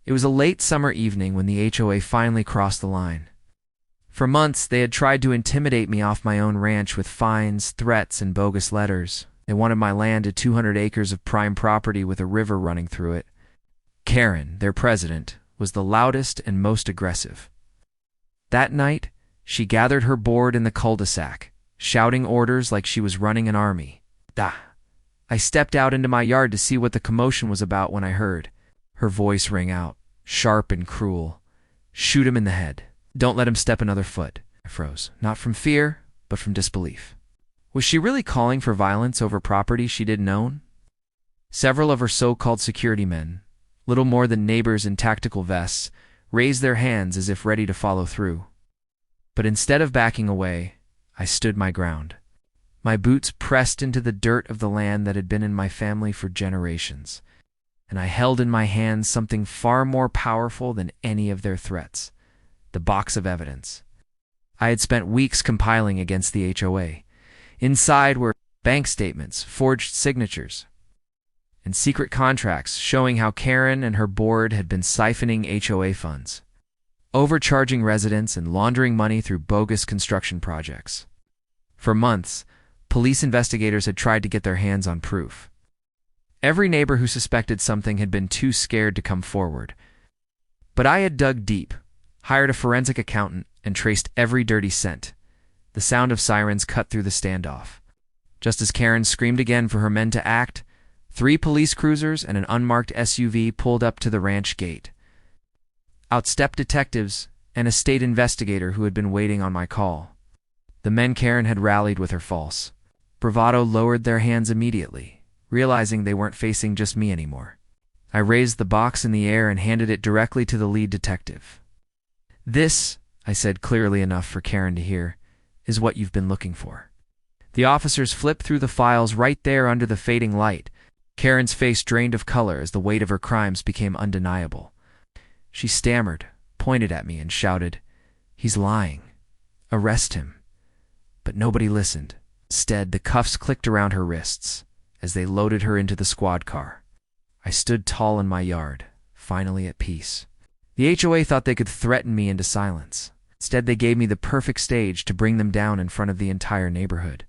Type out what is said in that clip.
It was a late summer evening when the HOA finally crossed the line. For months, they had tried to intimidate me off my own ranch with fines, threats, and bogus letters. They wanted my land to 200 acres of prime property with a river running through it. Karen, their president, was the loudest and most aggressive. That night, she gathered her board in the cul-de-sac, shouting orders like she was running an army. I stepped out into my yard to see what the commotion was about when I heard her voice ring out, sharp and cruel. "Shoot him in the head. Don't let him step another foot." I froze, not from fear, but from disbelief. Was she really calling for violence over property she didn't own? Several of her so-called security men, little more than neighbors in tactical vests, raised their hands as if ready to follow through. But instead of backing away, I stood my ground. My boots pressed into the dirt of the land that had been in my family for generations, and I held in my hands something far more powerful than any of their threats: the box of evidence. I had spent weeks compiling against the HOA. Inside were bank statements, forged signatures, and secret contracts showing how Karen and her board had been siphoning HOA funds, overcharging residents and laundering money through bogus construction projects. For months, police investigators had tried to get their hands on proof. Every neighbor who suspected something had been too scared to come forward. But I had dug deep, hired a forensic accountant, and traced every dirty cent. The sound of sirens cut through the standoff. Just as Karen screamed again for her men to act, 3 police cruisers and an unmarked SUV pulled up to the ranch gate. Out stepped detectives and a state investigator who had been waiting on my call. The men Karen had rallied with her false bravado lowered their hands immediately, realizing they weren't facing just me anymore. I raised the box in the air and handed it directly to the lead detective. "This," I said clearly enough for Karen to hear, "is what you've been looking for." The officers flipped through the files right there under the fading light. Karen's face drained of color as the weight of her crimes became undeniable. She stammered, pointed at me, and shouted, "He's lying. Arrest him." But nobody listened. Instead, the cuffs clicked around her wrists as they loaded her into the squad car. I stood tall in my yard, finally at peace. The HOA thought they could threaten me into silence. Instead, they gave me the perfect stage to bring them down in front of the entire neighborhood.